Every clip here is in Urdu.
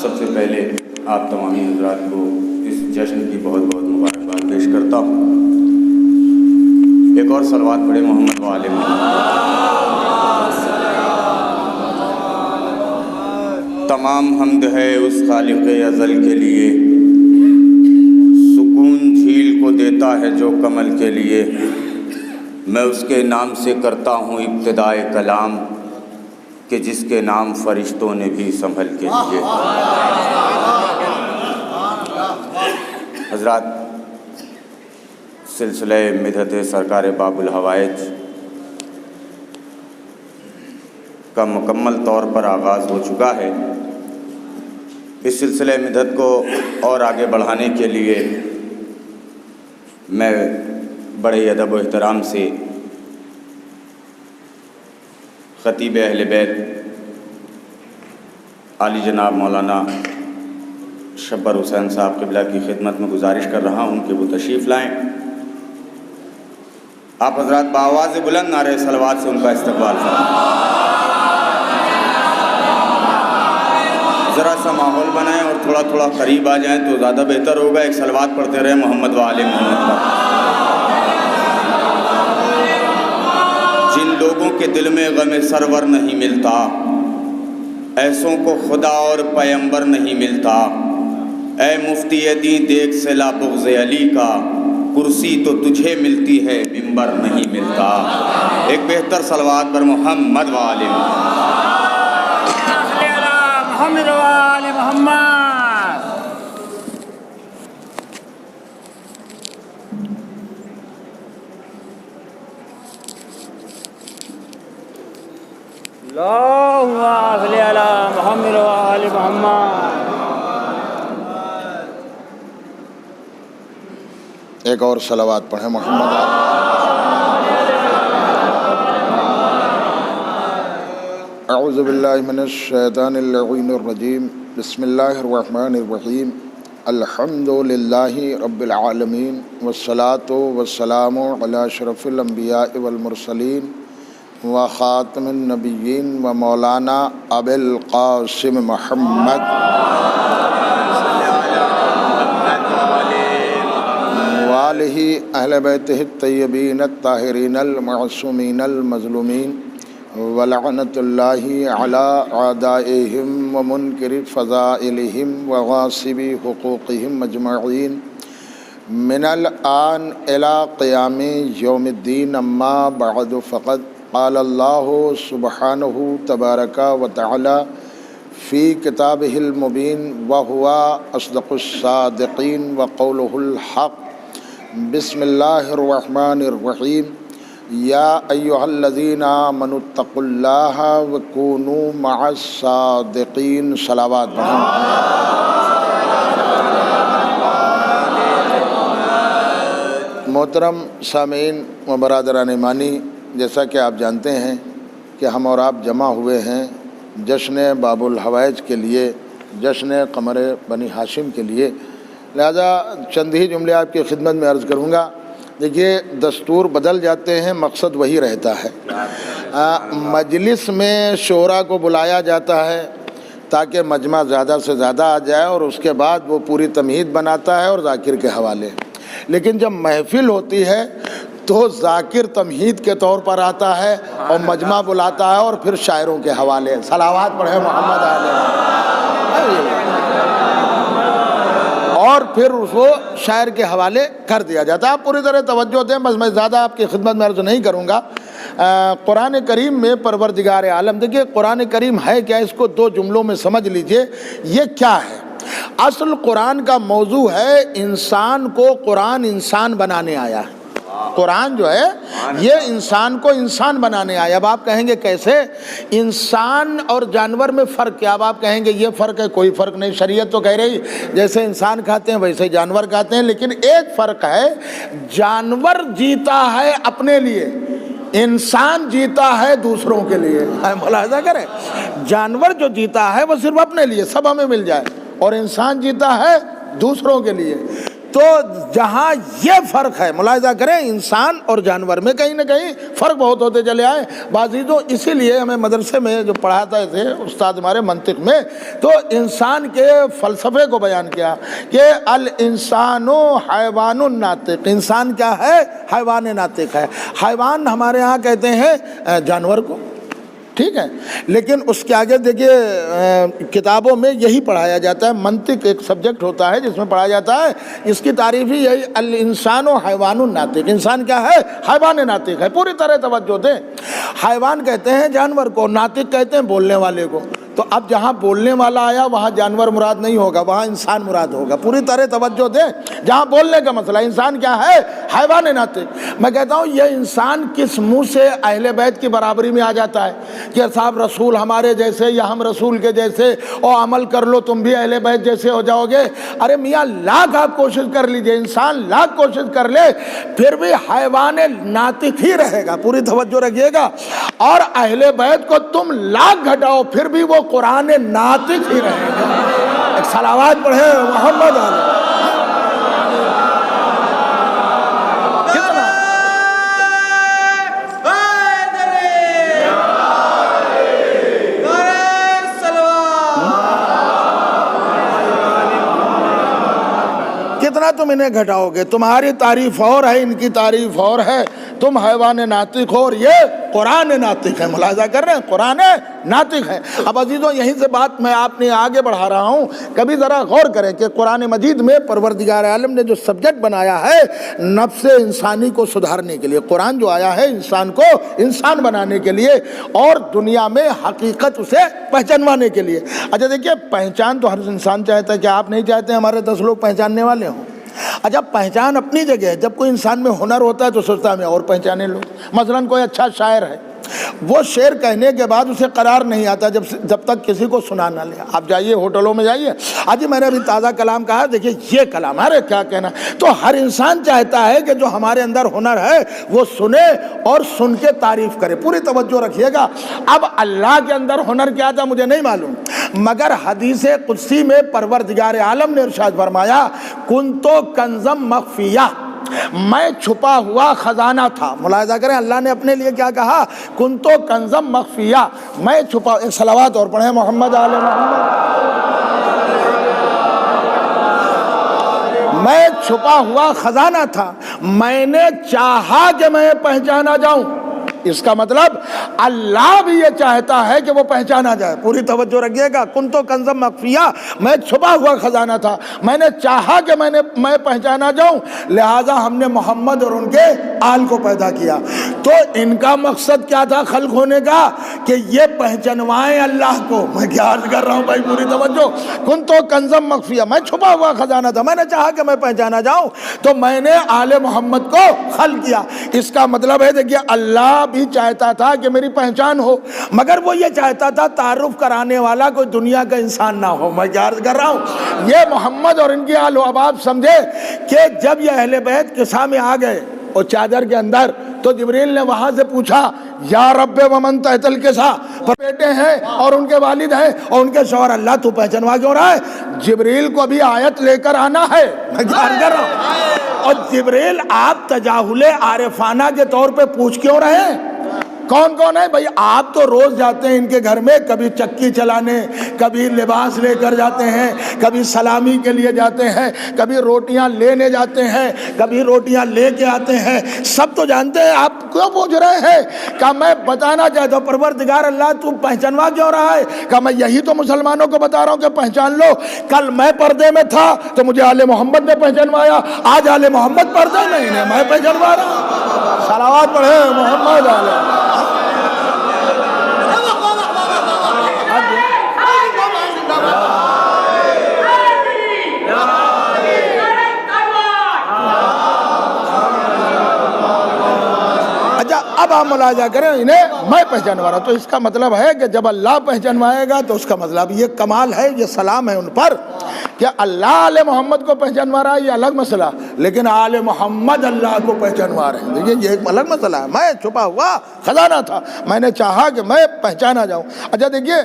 سب سے پہلے آپ تمامی حضرات کو اس جشن کی بہت بہت مبارکباد پیش کرتا ہوں۔ ایک اور صلوات پڑھے محمد و آل محمد۔ تمام حمد ہے اس خالق ازل کے لیے، سکون جھیل کو دیتا ہے جو کمل کے لیے۔ میں اس کے نام سے کرتا ہوں ابتدائے کلام، کہ جس کے نام فرشتوں نے بھی سنبھل کے لیے۔ حضرات، سلسلہ مدحت سرکار باب الحوائج کا مکمل طور پر آغاز ہو چکا ہے۔ اس سلسلہ مدحت کو اور آگے بڑھانے کے لیے میں بڑے ادب و احترام سے خطیب اہل بیت عالی جناب مولانا شبر حسین صاحب قبلہ کی خدمت میں گزارش کر رہا ہوں کہ وہ تشریف لائیں۔ آپ حضرات بآواز بلند نعرہ صلوات سے ان کا استقبال کریں۔ ذرا سا ماحول بنائیں اور تھوڑا تھوڑا قریب آ جائیں تو زیادہ بہتر ہوگا۔ ایک صلوات پڑھتے رہے محمد و آل محمد پر۔ جن لوگوں کے دل میں غم سرور نہیں ملتا، ایسوں کو خدا اور پیمبر نہیں ملتا۔ اے مفتی دین دیکھ صلہ بغض علی کا، کرسی تو تجھے ملتی ہے منبر نہیں ملتا۔ ایک بہتر صلوات پر محمد و آل محمد و آل محمد۔ اللہم صلی علی محمد و آل محمد۔ ایک اور صلوات پڑھیں محمد۔ اعوذ باللہ من الشیطان اللعین الرجیم، بسم اللہ الرحمن الرحیم۔ الحمد للہ رب العالمین، والصلاة والسلام علی اشرف الانبیاء والمرسلین وخاتم النبیین ومولانا ابی القاسم محمد وآلہ اہل بیتہ الطیبین الطاہرین المعصومین المظلومین، ولعنت اللہ علی اعدائہم ومنکر فضائلہم وغاصب حقوقہم اجمعین من الآن الی قیام یوم الدین۔ اما بعد فقد قال اللہ سبحانہ تبارک و تعالی فی کتابہ المبین وہو اصدق الصادقین وقولہ الحق۔ بسم اللہ الرحمن الرحیم۔ یا ایہا الذین آمنوا اتقوا اللہ وکونوا مع الصادقین۔ صلوات پڑھیں۔ محترم سامعین و برادران ایمانی، جیسا کہ آپ جانتے ہیں کہ ہم اور آپ جمع ہوئے ہیں جشن باب الحوائج کے لیے، جشن قمر بنی ہاشم کے لیے، لہذا چند ہی جملے آپ کی خدمت میں عرض کروں گا۔ دیکھیے، دستور بدل جاتے ہیں، مقصد وہی رہتا ہے۔ مجلس میں شعراء کو بلایا جاتا ہے تاکہ مجمع زیادہ سے زیادہ آ جائے، اور اس کے بعد وہ پوری تمہید بناتا ہے اور ذاکر کے حوالے۔ لیکن جب محفل ہوتی ہے تو ذاکر تمہید کے طور پر آتا ہے اور مجمع بلاتا ہے اور پھر شاعروں کے حوالے۔ صلوات پڑھیں محمد علیہ، اور پھر اس کو شاعر کے حوالے کر دیا جاتا ہے۔ آپ پوری طرح توجہ دیں، بس میں زیادہ آپ کی خدمت میں عرض نہیں کروں گا۔ قرآن کریم میں پروردگار عالم، دیکھیے قرآن کریم ہے کیا، اس کو دو جملوں میں سمجھ لیجئے یہ کیا ہے۔ اصل قرآن کا موضوع ہے انسان کو قرآن انسان بنانے آیا ہے۔ قرآن جو ہے یہ انسان کو انسان بنانے آیا۔ اب آپ کہیں گے کیسے؟ انسان اور جانور میں فرق کیا؟ اب آپ کہیں گے یہ فرق ہے، کوئی فرق نہیں، شریعت تو کہہ رہی جیسے انسان کھاتے ہیں ویسے جانور کھاتے ہیں، لیکن ایک فرق ہے، جانور جیتا ہے اپنے لیے، انسان جیتا ہے دوسروں کے لیے۔ ملاحظہ کریں، جانور جو جیتا ہے وہ صرف اپنے لیے، سب ہمیں مل جائے، اور انسان جیتا ہے دوسروں کے لیے۔ تو جہاں یہ فرق ہے ملاحظہ کریں انسان اور جانور میں کہیں نہ کہیں فرق بہت ہوتے چلے آئے بازیزوں. اسی لیے ہمیں مدرسے میں جو پڑھاتے تھے استاد ہمارے منطق میں تو انسان کے فلسفے کو بیان کیا کہ الانسان حیوان ناطق. انسان کیا ہے؟ حیوان ناطق ہے. حیوان ہمارے ہاں کہتے ہیں جانور کو, ٹھیک ہے, لیکن اس کے آگے دیکھیے کتابوں میں یہی پڑھایا جاتا ہے. منطق ایک سبجیکٹ ہوتا ہے جس میں پڑھایا جاتا ہے, اس کی تعریف ہی یہی الانسان حیوان ناطق. انسان کیا ہے؟ حیوان ناطق ہے. پوری طرح توجہ دیں. حیوان کہتے ہیں جانور کو, ناطق کہتے ہیں بولنے والے کو. تو اب جہاں بولنے والا آیا وہاں جانور مراد نہیں ہوگا, وہاں انسان مراد ہوگا. پوری طرح توجہ دیں. جہاں بولنے کا مسئلہ, انسان کیا ہے؟ حیوان ناطق. میں کہتا ہوں یہ انسان کس منہ سے اہل بیت کی برابری میں آ جاتا ہے کہ صاحب رسول ہمارے جیسے یا ہم رسول کے جیسے, اور عمل کر لو تم بھی اہل بیت جیسے ہو جاؤ گے. ارے میاں لاکھ آپ کوشش کر لیجئے, انسان لاکھ کوشش کر لے پھر بھی حیوان ناطق ہی رہے گا. پوری توجہ رکھیے گا. اور اہل بیت کو تم لاکھ گھٹاؤ پھر بھی وہ قرآن ناطق ہی رہے گا. ایک صلوات پڑھے محمد علیہ. کتنا تم انہیں گھٹاؤ گے؟ تمہاری تعریف اور ہے, ان کی تعریف اور ہے. تم حیوان ناطق ہو اور یہ قرآن ناطق ہے. ملاحظہ کر رہے ہیں, قرآن ناطق ہے. اب عزیزوں یہیں سے بات میں آپ نے آگے بڑھا رہا ہوں. کبھی ذرا غور کریں کہ قرآن مجید میں پروردگار عالم نے جو سبجیکٹ بنایا ہے نفس انسانی کو سدھارنے کے لیے. قرآن جو آیا ہے انسان کو انسان بنانے کے لیے اور دنیا میں حقیقت اسے پہچانوانے کے لیے. اچھا دیکھیے, پہچان تو ہر انسان چاہتا ہے. کہ آپ نہیں چاہتے ہمارے 10 لوگ پہچاننے والے ہوں؟ اچھا پہچان اپنی جگہ ہے. جب کوئی انسان میں ہنر ہوتا ہے تو سوچتا ہے میں اور پہچانے لوں. مثلا کوئی اچھا شاعر ہے, وہ شعر کہنے کے بعد اسے قرار نہیں آتا جب تک کسی کو سنا نہ لے. آپ جائیے ہوٹلوں میں جائیے, آج میں نے ابھی تازہ کلام کہا, دیکھیے یہ کلام, ارے کیا کہنا. تو ہر انسان چاہتا ہے کہ جو ہمارے اندر ہنر ہے وہ سنے اور سن کے تعریف کرے. پوری توجہ رکھیے گا. اب اللہ کے اندر ہنر کیا تھا مجھے نہیں معلوم, مگر حدیث قدسی میں پروردگار عالم نے ارشاد فرمایا کنتو کنزم مخفیہ, میں چھپا ہوا خزانہ تھا. ملاحظہ کریں اللہ نے اپنے لیے کیا کہا, کنتو کنزم مخفیہ, میں چھپا. ایک صلوات اور پڑھیں محمد آل محمد. میں چھپا ہوا خزانہ تھا, میں نے چاہا کہ میں پہچانا جاؤں. اس کا مطلب اللہ بھی یہ چاہتا ہے کہ وہ پہچانا جائے. پوری توجہ رکھیے گا. کنتو کنزم مخفیہ, میں چھپا ہوا خزانہ تھا, میں نے چاہا کہ میں پہچانا جاؤں, لہٰذا ہم نے محمد اور ان کے آل کو پیدا کیا. تو ان کا مقصد کیا تھا خلق ہونے کا, کہ یہ پہچانوائیں اللہ کو. میں کیا عرض کر رہا ہوں بھائی, پوری توجہ. کنتو کنزم مخفیہ, میں چھپا ہوا خزانہ تھا, میں نے چاہا کہ میں پہچانا جاؤں تو میں نے آل محمد کو خلق کیا. اس کا مطلب ہے دیکھیے اللہ بھی چاہتا تھا کہ میری پہچان ہو, مگر وہ یہ چاہتا تھا تعارف کرانے والا کوئی دنیا کا انسان نہ ہو. میں کیا عرض کر رہا ہوں, یہ محمد اور ان کی آل و. اب آپ سمجھے کہ جب یہ اہل بیت قصہ میں آ گئے اور چادر کے اندر, تو جبریل نے وہاں سے پوچھا یا رب ومن تحت القصہ, پر بیٹے ہیں اور ان کے والد ہیں اور ان کے شوہر, اللہ تو پہچانوا کیوں رہا ہے؟ جبریل کو بھی آیت لے کر آنا ہے. میں کیا عرض کر رہا ہوں. اور جبریل آپ تجاہل عارفانہ کے طور پہ پوچھ کیوں رہے ہیں کون کون ہے بھائی؟ آپ تو روز جاتے ہیں ان کے گھر میں, کبھی چکی چلانے, کبھی لباس لے کر جاتے ہیں, کبھی سلامی کے لیے جاتے ہیں, کبھی روٹیاں لینے جاتے ہیں, کبھی روٹیاں لے کے آتے ہیں. سب تو جانتے ہیں, آپ کیوں پوچھ رہے ہیں؟ کہ میں بتانا چاہتا ہوں پروردگار اللہ تو پہچانوا کیوں رہا ہے؟ کہ میں یہی تو مسلمانوں کو بتا رہا ہوں کہ پہچان لو. کل میں پردے میں تھا تو مجھے آل محمد نے پہچانوایا, آج آل محمد پردے میں ہی میں پہچانوا رہا ہوں. صلوات پڑھے محمد علیہ. اب آپ ملاحظہ کریں, انہیں میں پہچانوا رہا. تو اس کا مطلب ہے کہ جب اللہ پہچانوائے گا تو اس کا مطلب یہ کمال ہے, یہ سلام ہے ان پر کہ اللہ آل محمد کو پہچانوا رہا ہے, یہ الگ مسئلہ, لیکن آل محمد اللہ کو پہچانوا رہے ہیں. دیکھیے یہ ایک الگ مسئلہ ہے. میں چھپا ہوا خزانہ تھا, میں نے چاہا کہ میں پہچانا جاؤں. اچھا دیکھیے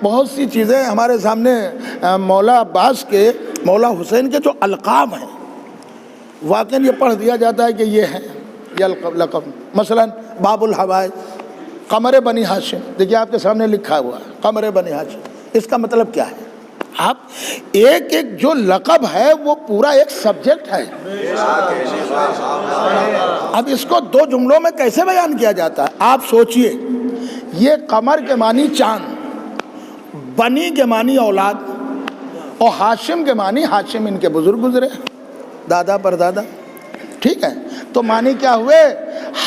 بہت سی چیزیں ہمارے سامنے مولا عباس کے, مولا حسین کے جو القاب ہیں, واقعی یہ پڑھ دیا جاتا ہے کہ یہ ہے یہ لقب. مثلا باب الحوائج قمر بنی ہاشم، دیکھیے آپ کے سامنے لکھا ہوا ہے قمر بنی ہاشم. اس کا مطلب کیا ہے؟ آپ ایک ایک جو لقب ہے وہ پورا ایک سبجیکٹ ہے. اب اس کو دو جملوں میں کیسے بیان کیا جاتا ہے؟ آپ سوچئے، یہ قمر کے معنی چاند، بنی کے معنی اولاد، اور ہاشم کے معنی ہاشم ان کے بزرگ گزرے دادا پر دادا. ٹھیک ہے، تو معنی کیا ہوئے؟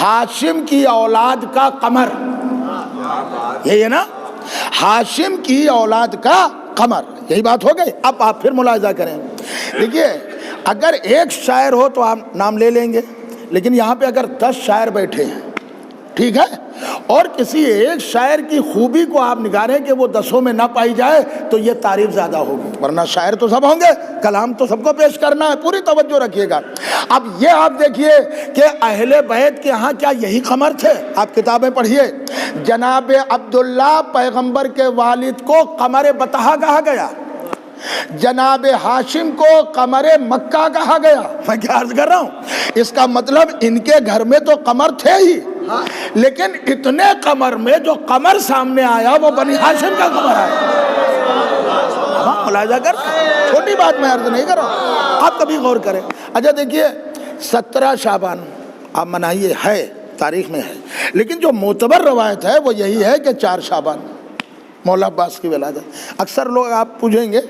ہاشم کی اولاد کا قمر. یہی ہے نا، ہاشم کی اولاد کا قمر، یہی بات ہو گئی. اب آپ پھر ملاحظہ کریں. دیکھیے اگر ایک شاعر ہو تو آپ نام لے لیں گے، لیکن یہاں پہ اگر 10 شاعر بیٹھے ہیں، ٹھیک ہے، اور کسی ایک شاعر کی خوبی کو آپ نگاریں کہ وہ 10 میں نہ پائی جائے تو یہ تعریف زیادہ ہوگی. ورنہ شاعر تو سب ہوں گے، کلام تو سب کو پیش کرنا ہے. پوری توجہ رکھیے گا. اب یہ آپ دیکھیے کہ اہل بیت کے ہاں کیا یہی قمر تھے؟ آپ کتابیں پڑھیے. جناب عبداللہ پیغمبر کے والد کو قمر بطحا کہا گیا، جناب ہاشم کو قمر مکہ کہا گیا. میں کیا عرض کر رہا ہوں؟ اس کا مطلب ان کے گھر میں تو قمر تھے ہی، لیکن اتنے قمر میں جو قمر سامنے آیا وہ بنی ہاشم کا قمر آیا. ملاحظہ کر، چھوٹی بات میں عرض نہیں کر رہا ہوں، آپ کبھی غور کریں. اچھا دیکھیے 17 شعبان آپ منائیے، ہے تاریخ میں ہے، لیکن جو معتبر روایت ہے وہ یہی ہے کہ 4 شعبان مولا عباس کی ولادت. اکثر لوگ آپ پوچھیں گے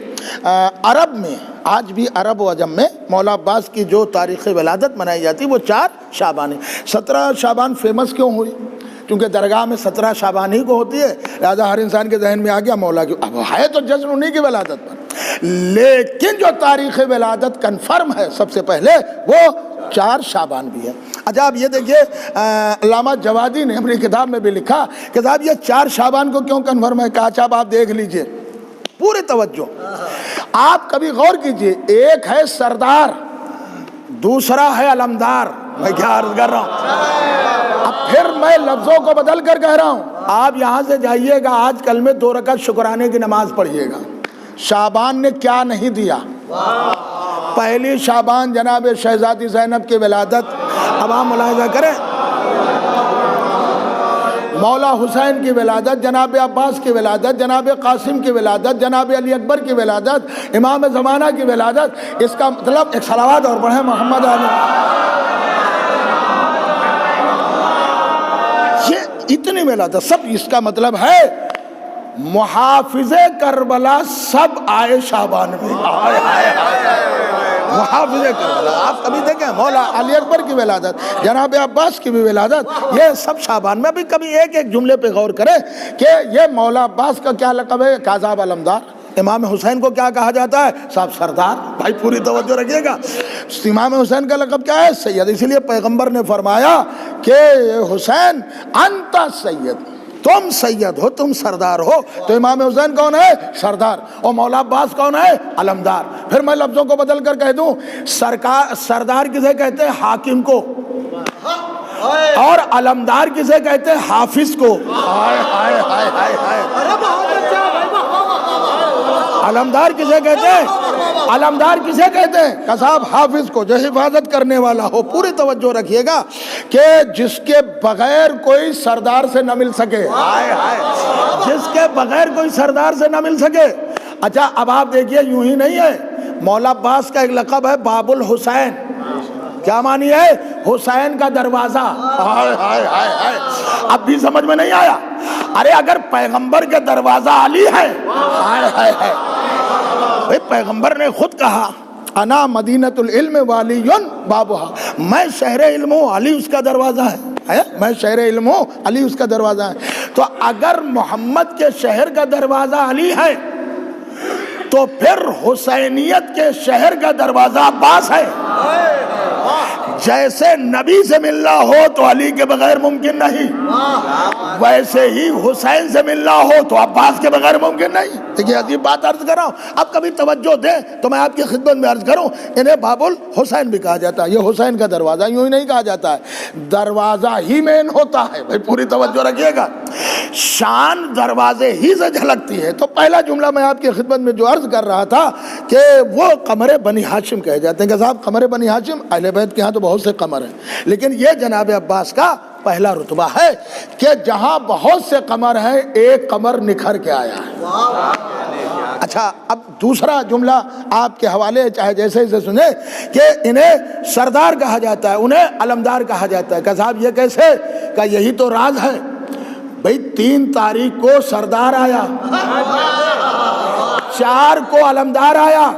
عرب میں، آج بھی عرب و عجم میں مولا عباس کی جو تاریخ ولادت منائی جاتی وہ 4 شعبان ہے. 17 شعبان فیمس کیوں ہوئی؟ کیونکہ درگاہ میں 17 شعبان ہی کو ہوتی ہے، لہٰذا ہر انسان کے ذہن میں آ گیا مولا کی. اب ہے تو جشن انہی کی ولادت پر، لیکن جو تاریخ ولادت کنفرم ہے سب سے پہلے وہ 4 شعبان بھی ہے. اچھا آپ یہ دیکھیے علامہ جوادی نے اپنی کتاب میں بھی لکھا کہ صاحب یہ 4 شعبان کو کیوں کنفرم ہے. کہا اچھا آپ دیکھ لیجئے، پوری توجہ آپ کبھی غور کیجئے. ایک ہے سردار، دوسرا ہے علمدار. میں کیا عرض کر رہا ہوں؟ اب پھر میں لفظوں کو بدل کر کہہ رہا ہوں. آپ یہاں سے جائیے گا آج کل میں 2 رکعت شکرانے کی نماز پڑھیے گا. شعبان نے کیا نہیں دیا؟ پہلی شعبان جناب شہزادی زینب کی ولادت. اب آپ ملاحظہ کریں، مولا حسین کی ولادت، جناب عباس کی ولادت، جناب قاسم کی ولادت، جناب علی اکبر کی ولادت، امام زمانہ کی ولادت. اس کا مطلب ایک صلوات اور پڑھیں محمد علی. یہ اتنی ولادت سب، اس کا مطلب ہے محافظ کربلا سب آئے شعبان میں. محافظ کربلا آپ کبھی دیکھیں، مولا علی اکبر کی ولادت، جناب عباس کی بھی ولادت، یہ سب شعبان میں. ابھی کبھی ایک ایک جملے پہ غور کریں کہ یہ مولا عباس کا کیا لقب ہے؟ کاذاب علمدار. امام حسین کو کیا کہا جاتا ہے؟ صاحب سردار. بھائی پوری توجہ رکھیے گا. امام حسین کا لقب کیا ہے؟ سید. اسی لیے پیغمبر نے فرمایا کہ حسین انت سید، تم سید ہو، تم سردار ہو. تو امام حسین کون ہے؟ سردار. اور مولا عباس کون ہے؟ علمدار. پھر میں لفظوں کو بدل کر کہہ دوں، سردار کسے کہتے ہیں؟ حاکم کو. اور علمدار کسے کہتے ہیں؟ حافظ کو. علمدار کسے کہتے ہیں؟ علمدار کسے کہتے ہیں؟ کہ صاحب حافظ کو، جو حفاظت کرنے والا ہو. پوری توجہ رکھیے گا کہ جس کے بغیر کوئی سردار سے نہ مل سکے. جس کے بغیر کوئی سردار سے نہ مل سکے. اچھا اب آپ دیکھیے یوں ہی نہیں ہے، مولا عباس کا ایک لقب ہے باب الحسین. کیا معنی ہے؟ حسین کا دروازہ. اب بھی سمجھ میں نہیں آیا؟ ارے اگر پیغمبر کا دروازہ علی ہے، پیغمبر نے خود کہا انا مدینۃ العلم والی بابھا، میں شہر علم ہوں، علی اس کا دروازہ ہے. میں شہر علم ہوں، علی اس کا دروازہ ہے. تو اگر محمد کے شہر کا دروازہ علی ہے تو پھر حسینیت کے شہر کا دروازہ عباس ہے. جیسے نبی سے ملنا ہو تو علی کے بغیر ممکن نہیں. ویسے ہی حسین سے ملنا ہو تو عباس کے بغیر ممکن نہیں. دیکھیے عجیب بات عرض کر رہا ہوں, اب کبھی توجہ دیں تو میں آپ کی خدمت میں عرض کروں, انہیں باب الحسین بھی کہا جاتا ہے. یہ حسین کا دروازہ یوں ہی نہیں کہا جاتا ہے, دروازہ ہی مین ہوتا ہے. بھائی پوری توجہ رکھیے گا, شان دروازے ہی سے جھلکتی ہے. تو پہلا جملہ میں آپ کی خدمت میں جو عرض کر رہا تھا کہ وہ قمر بنی ہاشم کہے جاتے ہیں. کہ صاحب قمر بنی ہاشم, اہل بیت کے ہاں تو بہت سے قمر ہیں, لیکن یہ جناب عباس کا پہلا رتبہ ہے کہ جہاں بہت سے قمر ہیں ایک قمر نکھر کے آیا ہے. اچھا, اب دوسرا جملہ آپ کے حوالے چاہے جیسے ہی سے سنیں کہ انہیں سردار کہا جاتا ہے, انہیں علمدار کہا جاتا ہے. کہ صاحب یہ کیسے؟ کہ یہی تو راز ہے. بھئی 3 تاریخ کو سردار آیا, 4 کو علمدار آیا,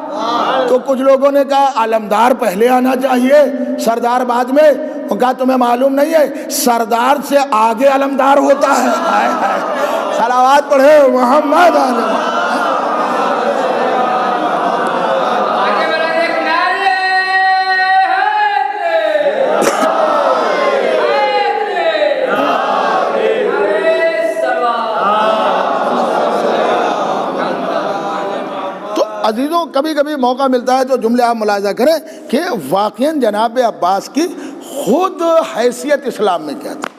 تو کچھ لوگوں نے کہا علمدار پہلے آنا چاہیے سردار بعد میں. کہا تمہیں معلوم نہیں ہے سردار سے آگے علمدار ہوتا ہے. صلوات پڑھے محمد علیہ. عزیزوں کبھی کبھی موقع ملتا ہے تو جملے آپ ملاحظہ کریں کہ واقعاً جناب عباس کی خود حیثیت اسلام میں کیا تھی.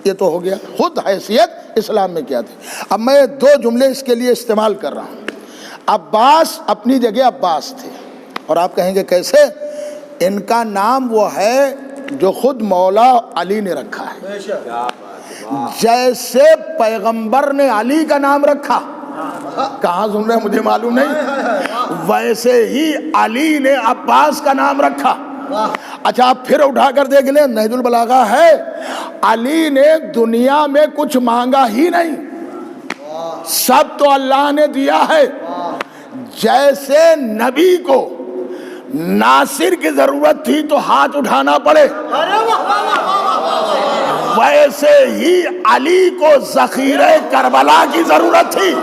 یہ تو ہو گیا خود حیثیت اسلام میں کیا تھی. اب میں 2 جملے اس کے لیے استعمال کر رہا ہوں. عباس اپنی جگہ عباس تھے, اور آپ کہیں گے کیسے؟ ان کا نام وہ ہے جو خود مولا علی نے رکھا ہے. جیسے پیغمبر نے علی کا نام رکھا, کہاں سن رہے ہیں مجھے معلوم نہیں, ویسے ہی علی نے عباس کا نام رکھا. اچھا آپ پھر اٹھا کر دیکھ لیں, نہج البلاغہ ہے, علی نے دنیا میں کچھ مانگا ہی نہیں, سب تو اللہ نے دیا ہے. جیسے نبی کو ناصر کی ضرورت تھی تو ہاتھ اٹھانا پڑے, ویسے ہی علی کو ذخیرہ کربلا کی ضرورت تھی.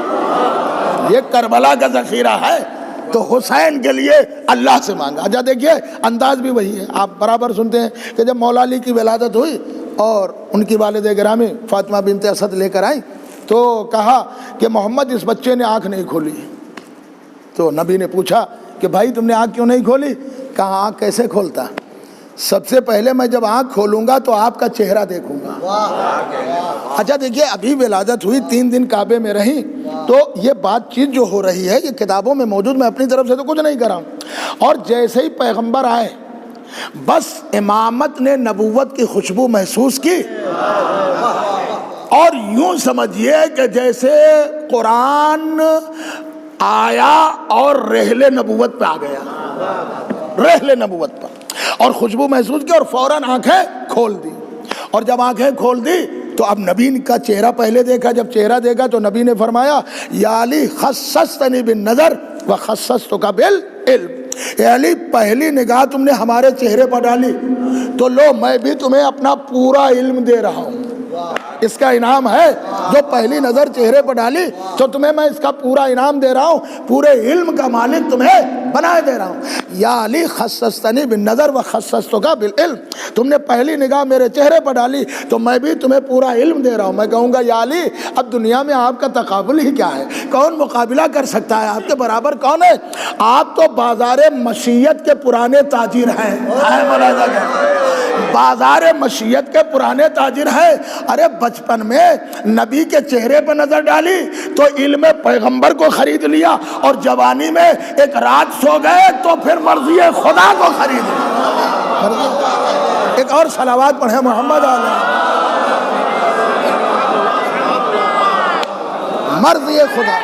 یہ کربلا کا ذخیرہ ہے تو حسین کے لیے اللہ سے مانگا. اچھا دیکھیے انداز بھی وہی ہے, آپ برابر سنتے ہیں کہ جب مولا علی کی ولادت ہوئی اور ان کی والد گرامی فاطمہ بنت اسد لے کر آئیں تو کہا کہ محمد اس بچے نے آنکھ نہیں کھولی. تو نبی نے پوچھا کہ بھائی تم نے آنکھ کیوں نہیں کھولی؟ کہا آنکھ کیسے کھولتا؟ سب سے پہلے میں جب آنکھ کھولوں گا تو آپ کا چہرہ دیکھوں گا. اچھا دیکھیے ابھی ولادت ہوئی, 3 دن کعبے میں رہی, تو یہ بات چیت جو ہو رہی ہے یہ کتابوں میں موجود, میں اپنی طرف سے تو کچھ نہیں کر رہا ہوں. اور جیسے ہی پیغمبر آئے بس امامت نے نبوت کی خوشبو محسوس کی, اور یوں سمجھیے کہ جیسے قرآن آیا اور رحل نبوت پہ آ گیا, رحل نبوت پر, اور خوشبو محسوس کی اور فوراً آنکھیں کھول دی. اور جب آنکھیں کھول دی تو اب نبی کا چہرہ پہلے دیکھا. جب چہرہ دیکھا تو نبی نے فرمایا یا علی خصصتنی بالنظر وخصصتک بالعلم. اے علی پہلی نگاہ تم نے ہمارے چہرے پر ڈالی تو لو میں بھی تمہیں اپنا پورا علم دے رہا ہوں. اس کا انعام ہے جو پہلی نظر چہرے پر ڈالی تو تمہیں میں اس کا پورا انعام دے رہا ہوں, پورے علم کا مالک تمہیں بنائے دے رہا ہوں. یا علی خصصتنی بالنظر وخصصتک بالعلم, تم نے پہلی نگاہ میرے چہرے پر ڈالی تو میں بھی تمہیں پورا علم دے رہا ہوں. میں کہوں گا یا علی اب دنیا میں آپ کا تقابل ہی کیا ہے, کون مقابلہ کر سکتا ہے, آپ کے برابر کون ہے؟ آپ تو بازار مشیت کے پرانے تاجر ہیں. بازار مشیت کے پرانے تاجر ہیں. ارے بچپن میں نبی کے چہرے پر نظر ڈالی تو علم پیغمبر کو خرید لیا, اور جوانی میں ایک رات سو گئے تو پھر مرضی خدا کو خرید لیا. ایک اور صلوات پڑھیں محمد علیہ. مرضی خدا.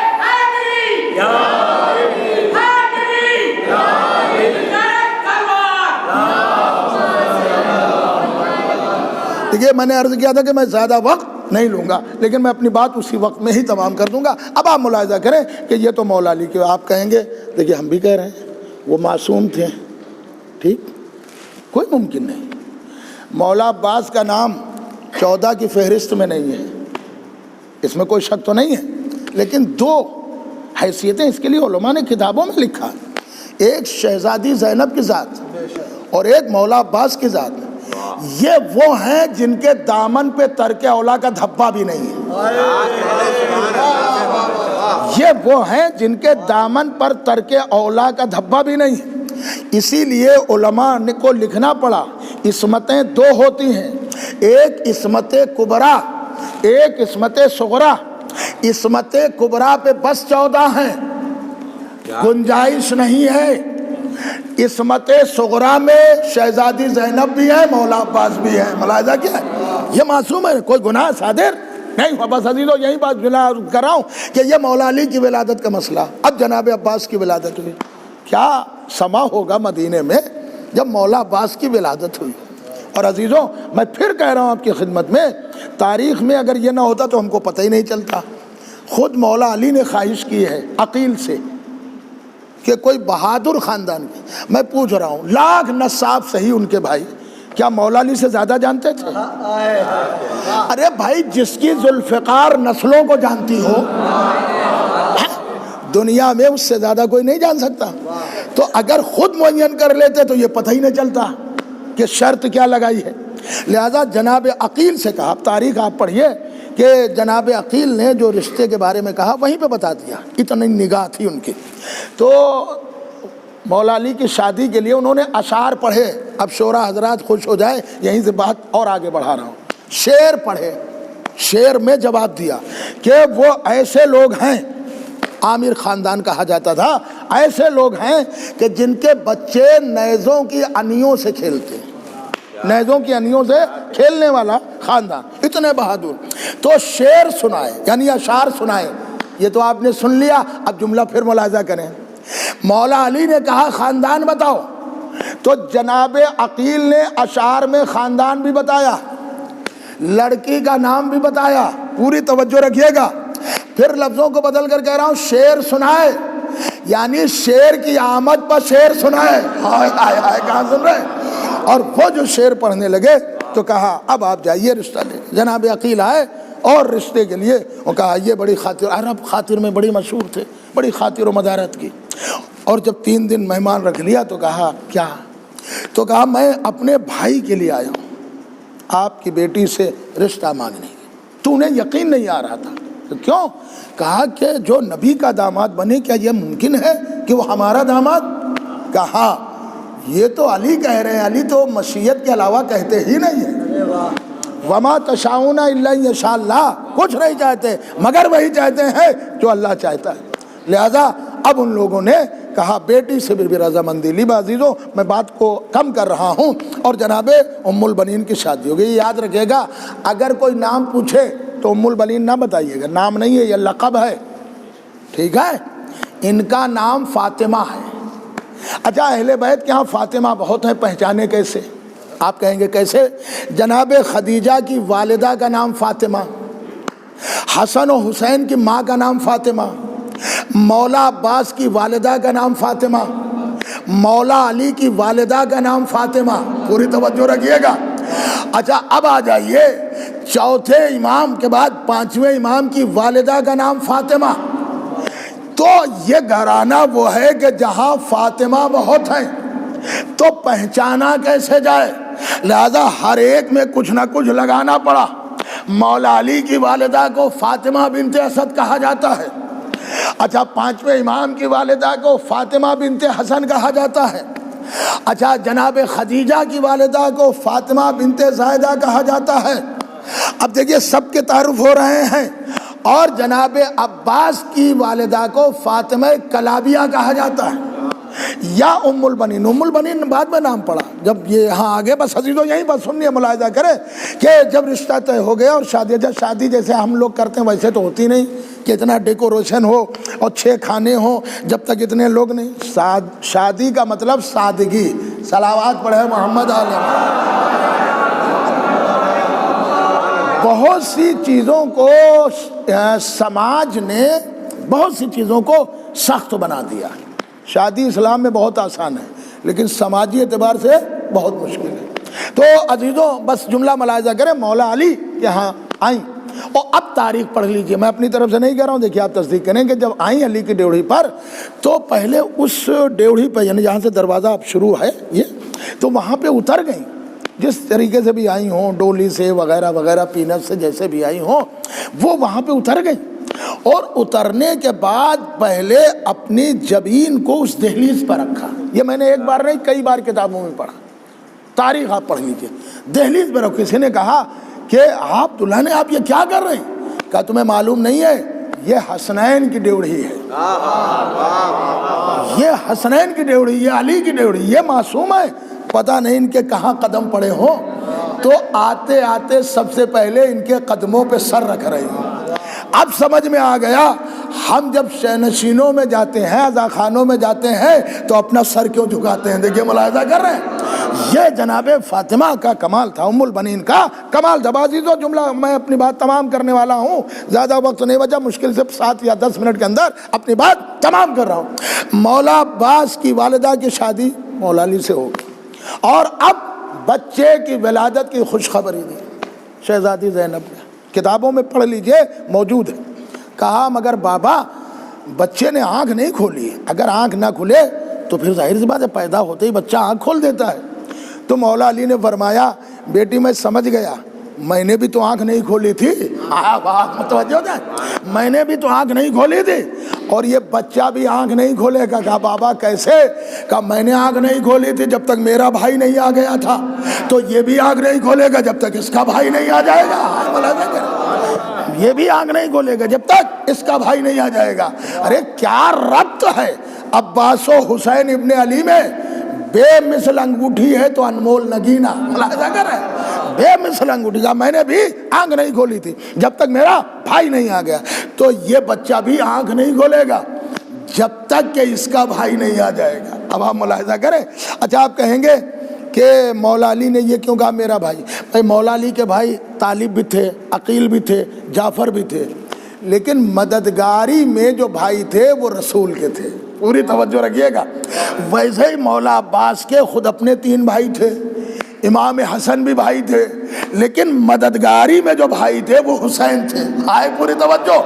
دیکھیے میں نے عرض کیا تھا کہ میں زیادہ وقت نہیں لوں گا, لیکن میں اپنی بات اسی وقت میں ہی تمام کر دوں گا. اب آپ ملاحظہ کریں کہ یہ تو مولا علی کے, آپ کہیں گے دیکھیے ہم بھی کہہ رہے ہیں وہ معصوم تھے, ٹھیک, کوئی ممکن نہیں. مولا عباس کا نام 14 کی فہرست میں نہیں ہے, اس میں کوئی شک تو نہیں ہے, لیکن 2 حیثیتیں اس کے لیے علماء نے کتابوں میں لکھا, ایک شہزادی زینب کی ذات اور ایک مولا عباس کی ذات. یہ وہ ہیں جن کے دامن پہ ترک اولا کا دھبا بھی نہیں ہے. یہ وہ ہیں جن کے دامن پر ترک اولا کا دھبا بھی نہیں ہے. اسی لیے علماء کو لکھنا پڑا عصمتیں دو ہوتی ہیں، ایک عصمت کبریٰ، ایک عصمت صغریٰ. عصمت کبریٰ پہ بس 14 ہیں، گنجائش نہیں ہے. عصمت صغریٰ میں شہزادی زینب بھی ہے، مولا عباس بھی ہے. ملاحظہ کیا ہے؟ یہ معصوم ہے، کوئی گناہ صادر نہیں ہوا. بس عزیزو یہی بات کر رہا ہوں کہ یہ مولا علی کی ولادت کا مسئلہ. اب جناب عباس کی ولادت ہوئی، کیا سما ہوگا مدینے میں جب مولا عباس کی ولادت ہوئی. اور عزیزوں میں پھر کہہ رہا ہوں آپ کی خدمت میں، تاریخ میں اگر یہ نہ ہوتا تو ہم کو پتہ ہی نہیں چلتا. خود مولا علی نے خواہش کی ہے عقیل سے کہ کوئی بہادر خاندان کی. میں پوچھ رہا ہوں، لاکھ نصاب صحیح ان کے بھائی کیا مولا علی سے زیادہ جانتے تھے؟ ارے بھائی، جس کی ذوالفقار نسلوں کو جانتی ہو دنیا میں، اس سے زیادہ کوئی نہیں جان سکتا. تو اگر خود معین کر لیتے تو یہ پتہ ہی نہیں چلتا کہ شرط کیا لگائی ہے. لہذا جناب عقیل سے کہا. اب تاریخ آپ پڑھیے کہ جناب عقیل نے جو رشتے کے بارے میں کہا وہیں پہ بتا دیا. اتنی نگاہ تھی ان کی. تو مولا علی کی شادی کے لیے انہوں نے اشعار پڑھے. اب شعراء حضرات خوش ہو جائے، یہیں سے بات اور آگے بڑھا رہا ہوں. شعر پڑھے، شعر میں جواب دیا کہ وہ ایسے لوگ ہیں، عامر خاندان کہا جاتا تھا، ایسے لوگ ہیں کہ جن کے بچے نیزوں کی انیوں سے کھیلتے ہیں. نیزوں کی انیوں سے کھیلنے والا خاندان، اتنے بہادر. تو شعر سنائے، یعنی اشعار سنائے. یہ تو آپ نے سن لیا، اب جملہ پھر ملاحظہ کریں. مولا علی نے کہا خاندان بتاؤ، تو جناب عقیل نے اشعار میں خاندان بھی بتایا، لڑکی کا نام بھی بتایا. پوری توجہ رکھیے گا. پھر لفظوں کو بدل کر کہہ رہا ہوں، شعر سنائے، یعنی شعر کی آمد پر شعر سنائے. ہائے ہائے ہائے، کہاں سن رہے؟ اور وہ جو شعر پڑھنے لگے تو کہا اب آپ جائیے رشتہ لے. جناب عقیل آئے اور رشتے کے لیے وہ کہا یہ بڑی خاطر، عرب خاطر میں بڑی مشہور تھے، بڑی خاطر و مدارت کی. اور جب 3 دن مہمان رکھ لیا تو کہا کیا؟ تو کہا میں اپنے بھائی کے لیے آیا ہوں، آپ کی بیٹی سے رشتہ مانگنے. تو نے یقین نہیں آ رہا تھا. تو کیوں؟ کہا کہ جو نبی کا داماد بنے، کیا یہ ممکن ہے کہ وہ ہمارا داماد؟ کہا یہ تو علی کہہ رہے ہیں، علی تو مشیت کے علاوہ کہتے ہی نہیں ہیں. وما تشاؤون الا ان یشاء اللہ، کچھ نہیں چاہتے مگر وہی چاہتے ہیں جو اللہ چاہتا ہے. لہذا اب ان لوگوں نے کہا بیٹی سے بھی رضامندی لی. عزیزوں میں بات کو کم کر رہا ہوں. اور جناب ام البنین کی شادی ہو گئی. یاد رکھیے گا، اگر کوئی نام پوچھے تو ام البنین نہ بتائیے گا، نام نہیں ہے، یہ لقب ہے. ٹھیک ہے؟ ان کا نام فاطمہ ہے. اچھا، اہل بیت کے ہاں فاطمہ بہت ہیں، پہچانے کیسے؟ آپ کہیں گے کیسے؟ جناب خدیجہ کی والدہ کا نام فاطمہ، حسن و حسین کی ماں کا نام فاطمہ، مولا عباس کی والدہ کا نام فاطمہ، مولا علی کی والدہ کا نام فاطمہ. پوری توجہ رکھیے گا. اچھا اب آ جائیے، چوتھے امام کے بعد 5ویں امام کی والدہ کا نام فاطمہ. تو یہ گھرانہ وہ ہے کہ جہاں فاطمہ بہت ہیں تو پہچانا کیسے جائے؟ لہذا ہر ایک میں کچھ نہ کچھ لگانا پڑا. مولا علی کی والدہ کو فاطمہ بنت اسد کہا جاتا ہے. اچھا، 5ویں امام کی والدہ کو فاطمہ بنت حسن کہا جاتا ہے. اچھا، جناب خدیجہ کی والدہ کو فاطمہ بنت زائدہ کہا جاتا ہے. اب دیکھیے سب کے تعارف ہو رہے ہیں. اور جناب عباس کی والدہ کو فاطمہ کلابیہ کہا جاتا ہے یا ام البنین. ام البنین بعد میں نام پڑا جب یہ یہاں آگے. بس عزیزوں یہیں بس سنیے، ملاحظہ کرے کہ جب رشتہ طے ہو گیا اور شادی جیسے ہم لوگ کرتے ہیں ویسے تو ہوتی نہیں کہ اتنا ڈیکوریشن ہو اور 6 کھانے ہوں جب تک اتنے لوگ نہیں. شادی کا مطلب سادگی. صلوات پڑھے محمد علیہ. بہت سی چیزوں کو سماج نے بہت سی چیزوں کو سخت بنا دیا. شادی اسلام میں بہت آسان ہے لیکن سماجی اعتبار سے بہت مشکل ہے. تو عزیزوں بس جملہ ملاحظہ کریں، مولا علی کے ہاں آئیں. اور اب تاریخ پڑھ لیجئے، میں اپنی طرف سے نہیں کہہ رہا ہوں، دیکھیے آپ تصدیق کریں کہ جب آئیں علی کی ڈیوڑھی پر تو پہلے اس ڈیوڑھی پہ یعنی جہاں سے دروازہ اب شروع ہے یہ، تو وہاں پہ اتر گئیں. جس طریقے سے بھی آئی ہوں، ڈولی سے وغیرہ وغیرہ، پینٹ سے جیسے بھی آئی ہوں، وہ وہاں پہ اتر گئی، اور اترنے کے بعد پہلے اپنی جبین کو اس دہلیز پر رکھا. یہ میں نے ایک بار نہیں کئی بار کتابوں میں پڑھا، تاریخ آپ پڑھ لیجیے. دہلیز پر رکھ. کسی نے کہا کہ آپ دلہن آپ یہ کیا کر رہے ہیں؟ کہا تمہیں معلوم نہیں ہے یہ حسنین کی ڈیوڑی ہے، یہ حسنین کی ڈیوڑی، یہ علی کی ڈیوڑی، یہ معصوم ہے، پتہ نہیں ان کے کہاں قدم پڑے ہوں. تو آتے آتے سب سے پہلے ان کے قدموں پہ سر رکھ رہے ہیں. اب سمجھ میں آ گیا ہم جب شہنشینوں میں جاتے ہیں، عزاخانوں میں جاتے ہیں تو اپنا سر کیوں جھکاتے ہیں. دیکھیے ملاحظہ کر رہے ہیں. یہ جناب فاطمہ کا کمال تھا، ام البنین کا کمال تھا. عزیزو جملہ میں اپنی بات تمام کرنے والا ہوں، زیادہ وقت نہیں بچا، مشکل سے 7 یا 10 منٹ کے اندر اپنی بات تمام کر رہا ہوں. مولا عباس کی والدہ کی شادی مولا علی سے ہوگی، اور اب بچے کی ولادت کی خوشخبری دی شہزادی زینب نے. کتابوں میں پڑھ لیجئے، موجود ہے. کہا مگر بابا بچے نے آنکھ نہیں کھولی، اگر آنکھ نہ کھلے تو پھر ظاہر سی بات ہے پیدا ہوتے ہی بچہ آنکھ کھول دیتا ہے. تو مولا علی نے فرمایا بیٹی میں سمجھ گیا، میں نے بھی تو آنکھ نہیں کھولی تھی. متوجہ ہوتا ہے، میں نے بھی تو آنکھ نہیں کھولی تھی، اور یہ بچہ بھی آنکھ نہیں کھولے گا. کہا بابا کیسے؟ کہا میں نے آنکھ نہیں کھولی تھی جب تک میرا بھائی نہیں آ گیا تھا، تو یہ بھی آنکھ نہیں کھولے گا جب تک اس کا بھائی نہیں آ جائے گا. یہ بھی آنکھ نہیں کھولے گا جب تک اس کا بھائی نہیں آ جائے گا. ارے کیا ربط ہے عباس و حسین ابن علی میں؟ بے مثل انگوٹھی ہے تو انمول نگینہ. ملاحظہ کر رہے ہیں، بے مثل انگوٹھی. کا میں نے بھی آنکھ نہیں کھولی تھی جب تک میرا بھائی نہیں آ گیا، تو یہ بچہ بھی آنکھ نہیں کھولے گا جب تک کہ اس کا بھائی نہیں آ جائے گا. اب آپ ملاحظہ کریں. اچھا آپ کہیں گے کہ مولا علی نے یہ کیوں کہا میرا بھائی؟ بھائی مولا علی کے بھائی طالب بھی تھے، عقیل بھی تھے، جعفر بھی تھے، لیکن مددگاری میں جو بھائی تھے وہ رسول کے تھے. پوری توجہ رکھیے گا. ویسے ہی مولا عباس کے خود اپنے 3 بھائی تھے، امام حسن بھی بھائی تھے، لیکن مددگاری میں جو بھائی تھے وہ حسین تھے. آئے پوری توجہ.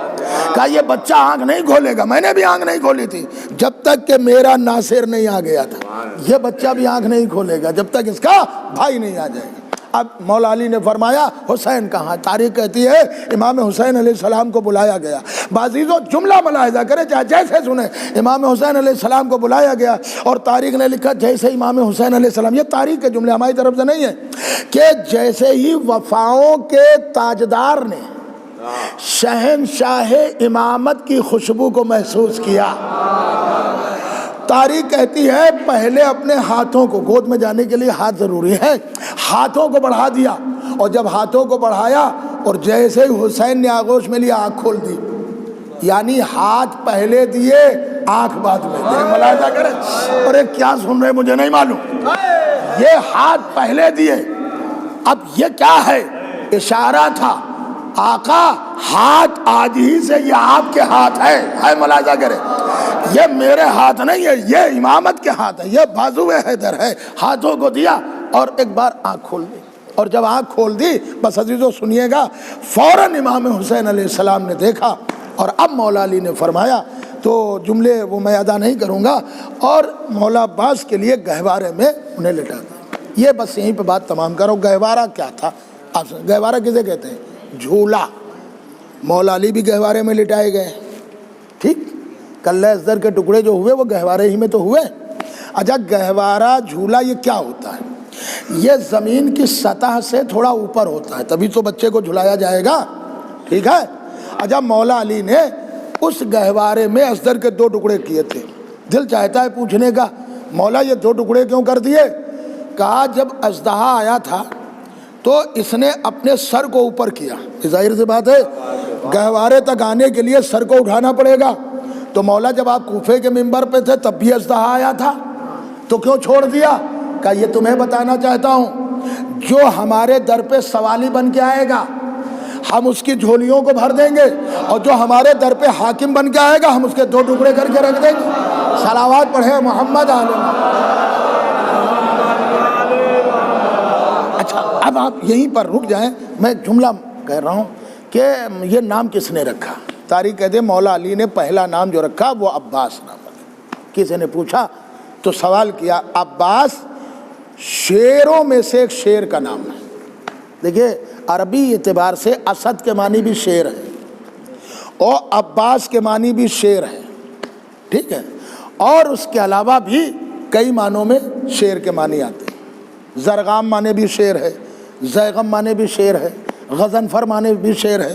کہا یہ بچہ آنکھ نہیں کھولے گا، میں نے بھی آنکھ نہیں کھولی تھی جب تک کہ میرا ناصر نہیں آ گیا تھا. یہ بچہ بھی آنکھ نہیں کھولے گا جب تک اس کا بھائی نہیں آ جائے گا. اب مولا علی نے فرمایا حسین کہاں؟ تاریخ کہتی ہے امام حسین علیہ السلام کو بلایا گیا. بعضیزو جملہ ملاحظہ کرے چاہے جیسے سنیں، امام حسین علیہ السلام کو بلایا گیا، اور تاریخ نے لکھا جیسے امام حسین علیہ السلام، یہ تاریخ کے جملے ہماری طرف سے نہیں ہے، کہ جیسے ہی وفاؤں کے تاجدار نے شہنشاہ امامت کی خوشبو کو محسوس کیا، تاریخ کہتی ہے پہلے اپنے ہاتھوں کو، گود میں جانے کے لیے ہاتھ ضروری ہے، ہاتھوں کو بڑھا دیا، اور جب ہاتھوں کو بڑھایا اور جیسے ہی حسین نے آغوش میں لیا آنکھ کھول دی. یعنی ہاتھ پہلے دیے آنکھ بعد میں. ملاحظہ کریں. اور ایک کیا سن رہے مجھے نہیں معلوم، یہ ہاتھ پہلے دیے. اب یہ کیا ہے؟ اشارہ تھا آقا ہاتھ آج ہی سے یہ آپ کے ہاتھ ہے. ملاحظہ کریں، یہ میرے ہاتھ نہیں ہے، یہ امامت کے ہاتھ ہے، یہ بازو حیدر ہے. ہاتھوں کو دیا اور ایک بار آنکھ کھول دی، اور جب آنکھ کھول دی بس عزیزو سنیے گا، فوراً امام حسین علیہ السلام نے دیکھا. اور اب مولا علی نے فرمایا، تو جملے وہ میں ادا نہیں کروں گا، اور مولا عباس کے لیے گہوارے میں انہیں لٹا دیا. یہ بس یہیں پہ بات تمام کرو. گہوارہ کیا تھا؟ گہوارہ کسے کہتے ہیں؟ جھولا. مولا علی بھی گہوارے میں لٹائے گئے. ٹھیک، کلہ ازدر کے ٹکڑے جو ہوئے وہ گہوارے ہی میں تو ہوئے. اچھا گہوارہ جھولا یہ کیا ہوتا ہے؟ یہ زمین کی سطح سے تھوڑا اوپر ہوتا ہے، تبھی تو بچے کو جھلایا جائے گا. ٹھیک ہے. اچھا مولا علی نے اس گہوارے میں ازدر کے 2 ٹکڑے کیے تھے. دل چاہتا ہے پوچھنے کا، مولا یہ 2 ٹکڑے کیوں کر دیے؟ کہا جب اژدہا آیا تھا تو اس نے اپنے سر کو اوپر کیا. ظاہر سی بات ہے گہوارے تک آنے کے لیے سر کو اٹھانا پڑے گا. تو مولا جب آپ کوفے کے منبر پہ تھے تب بھی اژدہا آیا تھا، تو کیوں چھوڑ دیا؟ کہ یہ تمہیں بتانا چاہتا ہوں، جو ہمارے در پہ سوالی بن کے آئے گا ہم اس کی جھولیوں کو بھر دیں گے، اور جو ہمارے در پہ حاکم بن کے آئے گا ہم اس کے 2 ٹکڑے کر کے رکھ دیں گے. صلوات پڑھیں محمد علیہ. اچھا اب آپ یہیں پر رک جائیں، میں جملہ کہہ رہا ہوں کہ یہ نام کس نے رکھا؟ تاریخ کہتے ہیں مولا علی نے پہلا نام جو رکھا وہ عباس نام رکھا. کسی نے پوچھا تو سوال کیا عباس شیروں میں سے ایک شیر کا نام ہے. دیکھیے عربی اعتبار سے اسد کے معنی بھی شیر ہے اور عباس کے معنی بھی شیر ہے, ٹھیک ہے, اور اس کے علاوہ بھی کئی معنوں میں شیر کے معنی آتے ہیں. زرغام معنی بھی شیر ہے, زیغم معنی بھی شیر ہے, غضنفر معنی بھی شیر ہے.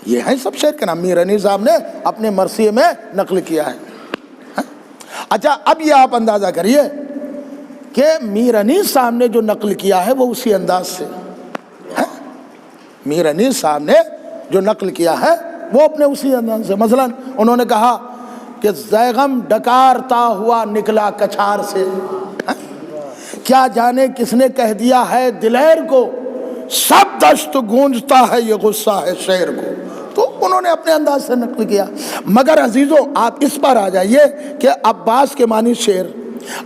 یہ ہیں سب شیر کے نام, میر انیس صاحب نے اپنے مرثیے میں نقل کیا ہے. اچھا اب یہ آپ اندازہ کریے کہ میر انیس صاحب نے جو نقل کیا ہے وہ اسی انداز سے, میر انیس صاحب نے جو نقل کیا ہے وہ اپنے اسی انداز سے. مثلا انہوں نے کہا کہ زیغم ڈکارتا ہوا نکلا کچھار سے, کیا جانے کس نے کہہ دیا ہے دلیر کو, سب دشت گونجتا ہے یہ غصہ ہے شعر کو. تو انہوں نے اپنے انداز سے نقل کیا. مگر عزیزو آپ اس پر آ جائیے کہ عباس کے معنی شیر,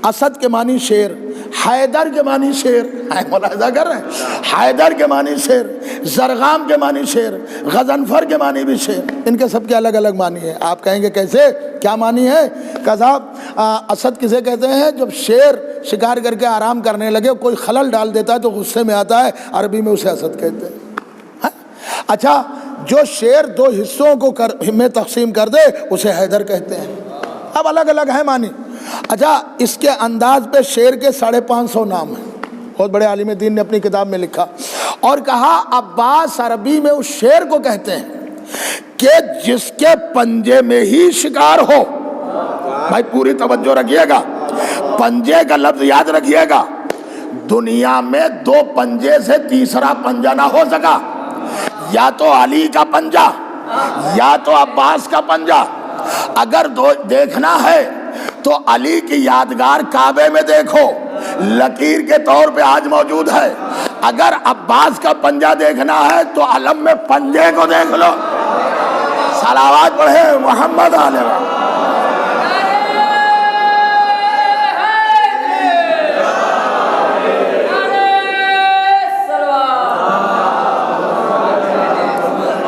اسد کے معنی شیر, حیدر کے معنی شیر, ملاحظہ کر رہے ہیں, حیدر کے معنی شیر, زرغام کے معنی شیر, غضنفر کے معنی بھی شیر. ان کے سب کے الگ الگ معنی ہیں. آپ کہیں گے کیسے, کیا معنی ہے؟ کہ صاحب اسد کسے کہتے ہیں؟ جب شیر شکار کر کے آرام کرنے لگے کوئی خلل ڈال دیتا ہے تو غصے میں آتا ہے, عربی میں اسے اسد کہتے ہیں. اچھا جو شیر دو حصوں کو میں تقسیم کر دے اسے حیدر کہتے ہیں. اب الگ الگ ہے معنی. اچھا اس کے انداز پہ شیر کے 550 نام ہیں. بہت بڑے عالم دین نے اپنی کتاب میں لکھا اور کہا عباس عربی میں اس شیر کو کہتے ہیں کہ جس کے پنجے میں ہی شکار ہو. بھائی پوری توجہ رکھیے گا, پنجے کا لفظ یاد رکھیے گا. دنیا میں 2 پنجے سے تیسرا پنجہ نہ ہو سکا, یا تو علی کا پنجہ یا تو عباس کا پنجہ. اگر دیکھنا ہے تو علی کی یادگار کعبے میں دیکھو, لکیر کے طور پہ آج موجود ہے. اگر عباس کا پنجہ دیکھنا ہے تو علم میں پنجے کو دیکھ لو. صلوات پڑھے محمد علیہ.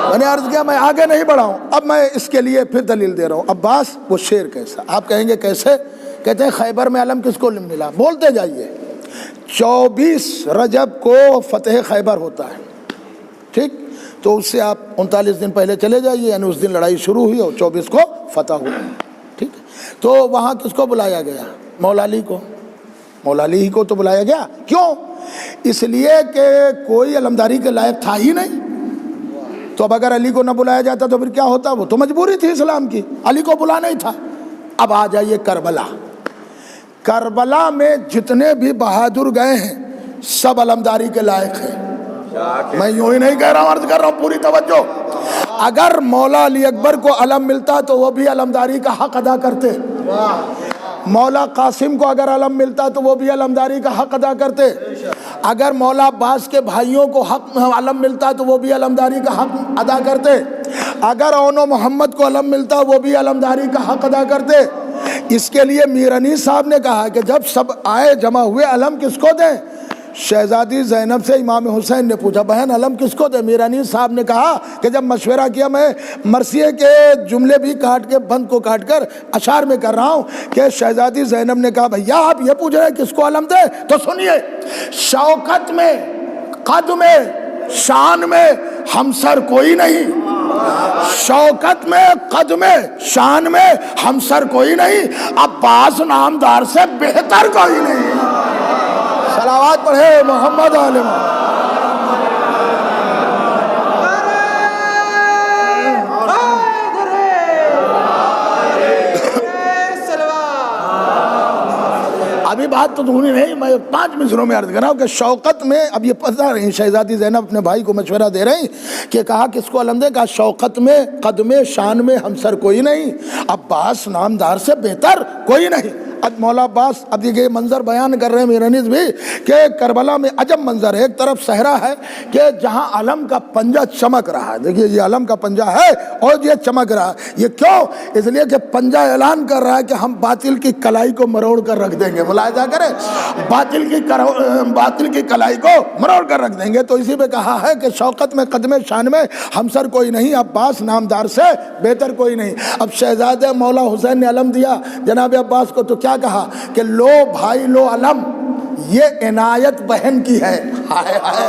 میں نے عرض کیا میں آگے نہیں بڑھا ہوں, اب میں اس کے لیے پھر دلیل دے رہا ہوں. عباس وہ شیر کیسا؟ آپ کہیں گے کیسے؟ کہتے ہیں خیبر میں علم کس کو ملا؟ بولتے جائیے. 24 رجب کو فتح خیبر ہوتا ہے, ٹھیک, تو اس سے آپ 39 دن پہلے چلے جائیے, یعنی اس دن لڑائی شروع ہوئی اور 24 کو فتح ہوا, ٹھیک. تو وہاں کس کو بلایا گیا؟ مولا علی کو. مولا علی کو تو بلایا گیا. کیوں؟ اس لیے کہ کوئی علمداری کے لائق تھا ہی نہیں. تو اب اگر علی کو نہ بلایا جاتا تو پھر کیا ہوتا؟ وہ تو مجبوری تھی اسلام کی, علی کو بلانا ہی تھا. اب آ جائیے کربلا. کربلا میں جتنے بھی بہادر گئے ہیں سب علمداری کے لائق ہیں. میں یوں ہی نہیں کہہ رہا ہوں, عرض کر رہا ہوں, پوری توجہ. اگر مولا علی اکبر کو علم ملتا تو وہ بھی علمداری کا حق ادا کرتے. مولا قاسم کو اگر علم ملتا تو وہ بھی علمداری کا حق ادا کرتے. اگر مولا عباس کے بھائیوں کو حق علم ملتا تو وہ بھی علمداری کا حق ادا کرتے. اگر اونو محمد کو علم ملتا وہ بھی علمداری کا حق ادا کرتے. اس کے لیے میر انیس صاحب نے کہا کہ جب سب آئے جمع ہوئے علم کس کو دیں؟ شہزادی زینب سے امام حسین نے پوچھا بہن علم کس کو دے؟ میر انیس صاحب نے کہا کہ جب مشورہ کیا, میں مرثیے کے جملے بھی کاٹ کے بند کو کاٹ کر اشعار میں کر رہا ہوں کہ شہزادی زینب نے کہا بھیا آپ یہ پوچھ رہے ہیں کس کو علم دے؟ تو سنیے, شوکت میں, قد میں, شان میں ہمسر کوئی نہیں. شوکت میں, قد میں, شان میں ہمسر کوئی نہیں. عباس نامدار سے بہتر کوئی نہیں. صلوات پڑھے محمد علیہ. ابھی بات تو دھونی نہیں, میں 5 مصروں میں عرض کر رہا ہوں کہ شوکت میں, اب یہ پتہ رہی شہزادی زینب اپنے بھائی کو مشورہ دے رہی کہ کہا کس کو علم دے؟ کہا شوکت میں, قد میں, شان میں ہمسر کوئی نہیں. عباس نامدار سے بہتر کوئی نہیں. اب مولا عباس, اب یہ منظر بیان کر رہے ہیں میر انیس بھی کہ کربلا میں عجب منظر ہے. ایک طرف صحرا ہے کہ جہاں علم کا پنجہ چمک رہا ہے. دیکھیے یہ علم کا پنجہ ہے اور یہ چمک رہا ہے. یہ کیوں؟ اس لیے کہ پنجہ اعلان کر رہا ہے کہ ہم باطل کی کلائی کو مروڑ کر رکھ دیں گے. ملاحظہ کریں, باطل کی کلائی کو مروڑ کر رکھ دیں گے. تو اسی پہ کہا ہے کہ شوکت میں, قد میں, شان میں ہمسر کوئی نہیں. عباس نامدار سے بہتر کوئی نہیں. اب شہزادہ مولا حسین نے علم دیا جناب عباس کو, تو کیا کہا کہ لو بھائی لو علم, یہ عنایت بہن کی ہے. ہائے ہائے،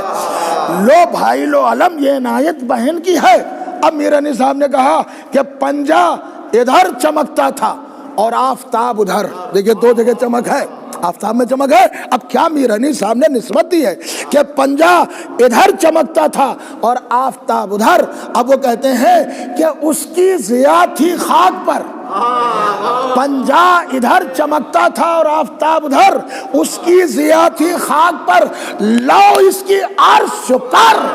لو بھائی لو علم، یہ عنایت بہن کی ہے. اب میرانی صاحب نے کہا کہ پنجہ ادھر چمکتا تھا اور آفتاب ادھر. دیکھیں دو جگہ چمک ہے، آفتاب میں چمک ہے. اب کیا میرانی صاحب نے نسبت دی ہے کہ پنجہ ادھر چمکتا تھا اور آفتاب ادھر. اب وہ کہتے ہیں کہ اس کی ضیا تھی خاک پر. پنجہ ادھر چمکتا تھا اور آفتاب ادھر، اس کی ضیا تھی خاک پر، لو اس کی عرش پر.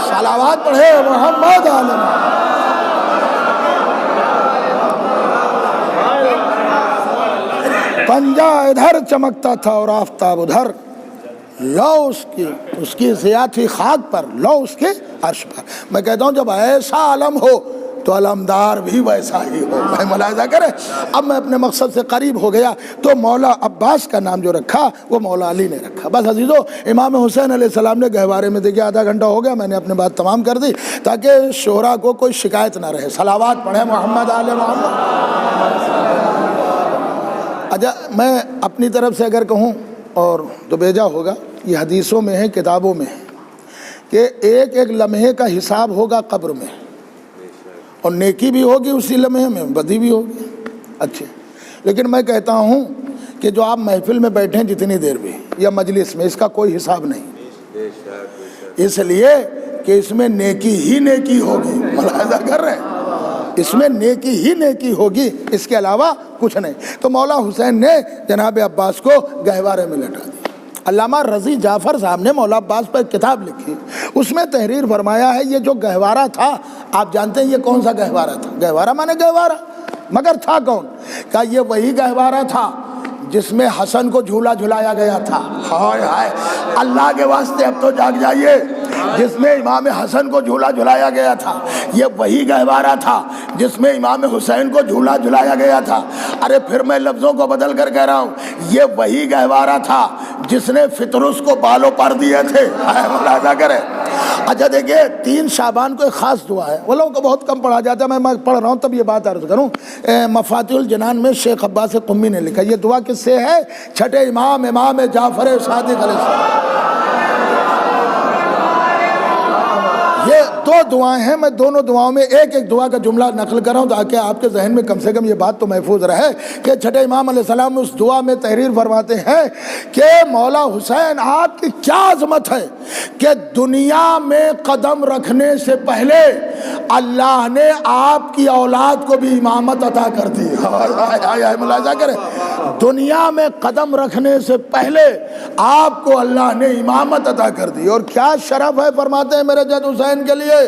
صلوات پڑھے محمد عالم. پنجہ ادھر چمکتا تھا اور آفتاب ادھر، لو اس کی ضیا تھی خاک پر، لو اس کے عرش پر. میں کہتا ہوں جب ایسا علم ہو تو علمدار بھی ویسا ہی ہو. میں ملاحظہ کریں. اب میں اپنے مقصد سے قریب ہو گیا تو مولا عباس کا نام جو رکھا وہ مولا علی نے رکھا. بس عزیزو، امام حسین علیہ السلام نے گہوارے میں، دیکھیں آدھا گھنٹہ ہو گیا، میں نے اپنی بات تمام کر دی تاکہ شہرا کو کوئی شکایت نہ رہے. صلوات پڑھیں محمد آل محمد. اچھا، میں اپنی طرف سے اگر کہوں اور تو بھیجا ہوگا، یہ حدیثوں میں ہے، کتابوں میں ہے کہ ایک ایک لمحے کا حساب ہوگا قبر میں، اور نیکی بھی ہوگی اسی لمحے میں، بدی بھی ہوگی. اچھا، لیکن میں کہتا ہوں کہ جو آپ محفل میں بیٹھیں جتنی دیر بھی یا مجلس میں، اس کا کوئی حساب نہیں، اس لیے کہ اس میں نیکی ہی نیکی ہوگی. ملاحظہ کر رہے ہیں، اس میں نیکی ہی نیکی ہوگی، اس کے علاوہ کچھ نہیں. تو مولا حسین نے جناب عباس کو گہوارے میں لٹا دیا. علامہ رضی جعفر صاحب نے مولا عباس پر ایک کتاب لکھی، اس میں تحریر فرمایا ہے یہ جو گہوارہ تھا، آپ جانتے ہیں یہ کون سا گہوارہ تھا؟ گہوارہ مانے گہوارہ، مگر تھا کون؟ کہ یہ وہی گہوارہ تھا جس میں حسن کو جھولا جھلایا گیا تھا. ہائے ہائے، اللہ کے واسطے اب تو جاگ جائیے. جس میں امام حسن کو جھولا جھلایا گیا تھا، یہ وہی گہوارہ تھا جس میں امام حسین کو جھولا جھلایا گیا تھا. ارے پھر میں لفظوں کو بدل کر کہہ رہا ہوں، یہ وہی گہوارہ تھا جس نے فطرس کو بالوں پر دیے تھے. ملاحظہ کریں. اچھا دیکھیے، 3 شعبان کو ایک خاص دعا ہے، وہ لوگوں کو بہت کم پڑھا جاتا ہے، میں پڑھ رہا ہوں تب یہ بات عرض کروں. مفاتیح الجنان میں شیخ عباس قمی نے لکھا. یہ دعا کس سے ہے؟ چھٹے امام جعفر صادق علیہ السلام. یہ 2 دعائیں ہیں، میں دونوں دعاؤں میں ایک ایک دعا کا جملہ نقل کر رہا ہوں تاکہ آپ کے ذہن میں کم سے کم یہ بات تو محفوظ رہے کہ چھٹے امام علیہ السلام اس دعا میں تحریر فرماتے ہیں کہ مولا حسین آپ کی کیا عظمت ہے کہ دنیا میں قدم رکھنے سے پہلے اللہ نے آپ کی اولاد کو بھی امامت عطا کر دی. ملاحظہ کریں، دنیا میں قدم رکھنے سے پہلے آپ کو اللہ نے امامت عطا کر دی. اور کیا شرف ہے فرماتے ہیں میرے جد حسین کے لیے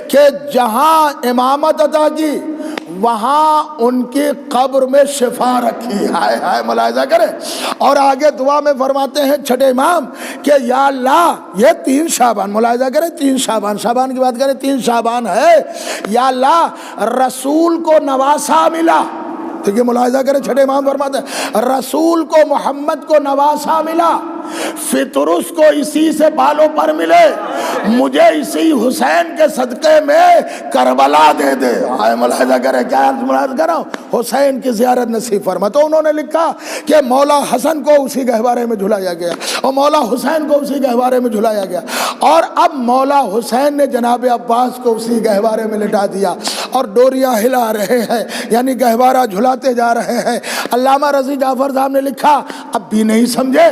کہ جہاں امامت عطا کی وہاں ان کی قبر میں شفا رکھی. ہائے ہائے، ملاحظہ کریں. اور آگے دعا میں فرماتے ہیں چھٹے امام کہ یا اللہ، یہ 3 شعبان، ملاحظہ کریں 3 شعبان کی بات کریں، 3 شعبان ہے. یا اللہ، رسول کو نواسا ملا. ٹھیک ہے، ملاحظہ کریں چھٹے امام فرماتے ہیں رسول کو، محمد کو نواسا ملا، فطرس کو اسی سے بالوں پر ملے، مجھے اسی حسین کے صدقے میں کربلا دے دے. آئے ملاحظہ کریں، کیا ملاحظہ کر رہا ہوں، حسین کی زیارت نصیب فرما. تو انہوں نے لکھا کہ مولا حسن کو اسی گہوارے میں جھلایا گیا اور مولا حسین کو اسی گہوارے میں جھلایا گیا، اور اب مولا حسین نے جناب عباس کو اسی گہوارے میں لٹا دیا اور ڈوریاں ہلا رہے ہیں، یعنی گہوارہ جھلاتے جا رہے ہیں. علامہ رضی جعفر صاحب نے لکھا اب بھی نہیں سمجھے،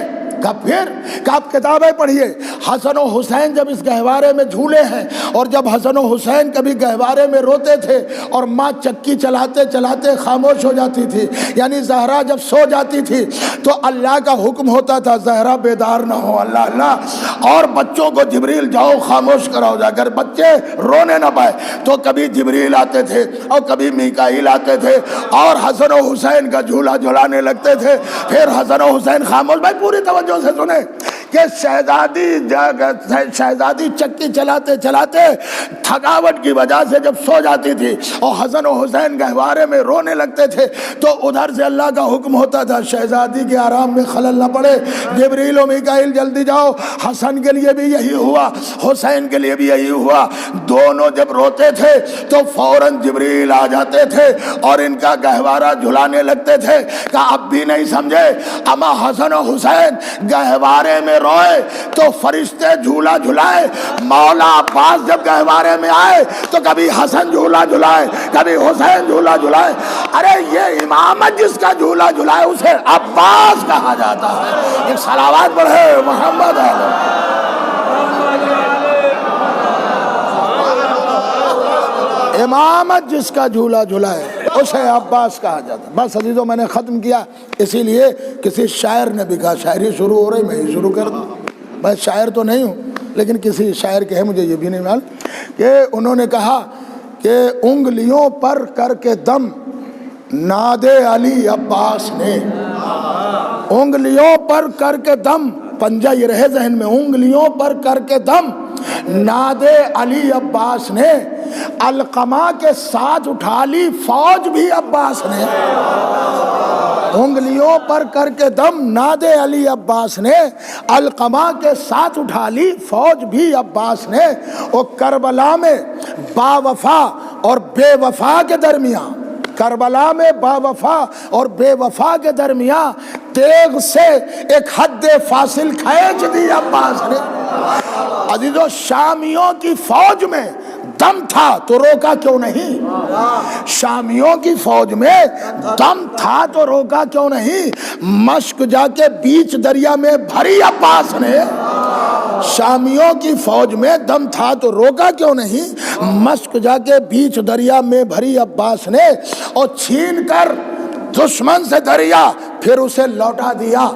پھر آپ کتابیں پڑھیے. حسن و حسین جب اس گہوارے میں جھولے ہیں، اور جب حسن و حسین کبھی گہوارے میں روتے تھے اور ماں چکی چلاتے چلاتے خاموش ہو جاتی تھی، یعنی زہرا جب سو جاتی تھی تو اللہ کا حکم ہوتا تھا زہرا بیدار نہ ہو، اللہ اللہ، اور بچوں کو جبریل جاؤ خاموش کراؤ، اگر بچے رونے نہ پائے تو کبھی جبریل آتے تھے اور کبھی میکائیل آتے تھے اور حسن و حسین کا جھولا جھلانے لگتے تھے. پھر حسن و حسین خاموش. بھائی پوری توجہ سے سنیں، کہ شہزادی چکی چلاتے چلاتے تھکاوٹ کی وجہ سے جب سو جاتی تھی اور حسن و حسین گہوارے میں رونے لگتے تھے تو ادھر سے اللہ کا حکم ہوتا تھا شہزادی کے آرام میں خلل نہ پڑے، جبریل و میکائیل جلدی جاؤ۔ حسن کے لیے بھی یہی ہوا، حسین کے لیے بھی یہی ہوا، دونوں جب روتے تھے تو فوراً جبریل آ جاتے تھے اور ان کا گہوارہ جھلانے لگتے تھے کہ اب بھی نہیں سمجھے، اما حسن و حسین گہوارے میں روئے تو فرشتے جھولا جھلائے، مولا عباس جب گہوارے میں آئے تو کبھی حسن جھولا جھلائے کبھی حسین جھولا جھلائے۔ ارے یہ امامت جس کا جھولا جھلائے اسے عباس کہا جاتا ہے۔ ایک صلوات پڑھے محمد علیہ۔ امامت جس کا جھولا جھلائے اسے عباس کہا جاتا ہے۔ بس عزیزوں میں نے ختم کیا، اسی لیے کسی شاعر نے بھی کہا، شاعری شروع ہو رہی میں ہی شروع کر دوں، میں شاعر تو نہیں ہوں لیکن کسی شاعر کے ہے، مجھے یہ بھی نہیں معلوم، کہ انہوں نے کہا کہ انگلیوں پر کر کے دم ناد علی عباس نے، انگلیوں پر کر کے دم، پنجہ یہ رہے ذہن میں، انگلیوں پر کر کے دم ناد علی عباس نے، علقمہ کے ساتھ اٹھا لی فوج بھی عباس نے، انگلیوں پر کر کے دم ناد علی عباس نے، علقمہ کے ساتھ اٹھا لی فوج بھی عباس نے۔ اور کربلا میں با وفا اور بے وفا کے درمیان، کربلا میں با وفا اور بے وفا کے درمیان تیغ سے ایک حد فاصل کھینچ دی عباس نے۔ عزیزو شامیوں کی فوج میں دم تھا تو روکا کیوں نہیں؟ شامیوں کی فوج میں دم تھا تو روکا کیوں نہیں؟ مشک جا کے بیچ دریا میں بھری عباس نے، شامیوں کی فوج میں دم تھا تو روکا کیوں نہیں؟ مشک جا کے بیچ دریا میں بھری عباس نے، اور چھین کر دشمن سے دریا پھر اسے لوٹا دیا،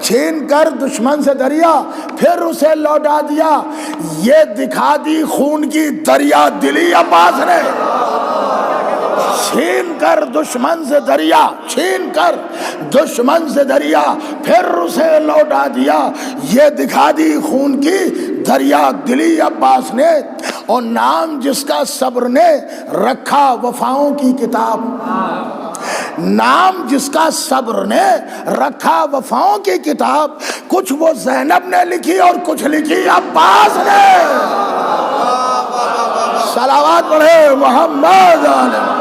چھین کر دشمن سے دریا پھر اسے لوٹا دیا، یہ دکھا دی خون کی دریا دلی عباس نے۔ چھین کر دشمن سے دریا، چھین کر دشمن سے دریا پھر اسے لوٹا دیا، یہ دکھا دی خون کی دریا دلی عباس نے۔ اور نام جس کا صبر نے رکھا وفاؤں کی کتاب، نام جس کا صبر نے رکھا وفاؤں کی کتاب، کچھ وہ زینب نے لکھی اور کچھ لکھی عباس نے۔ صلوات پڑھے محمد علیہ۔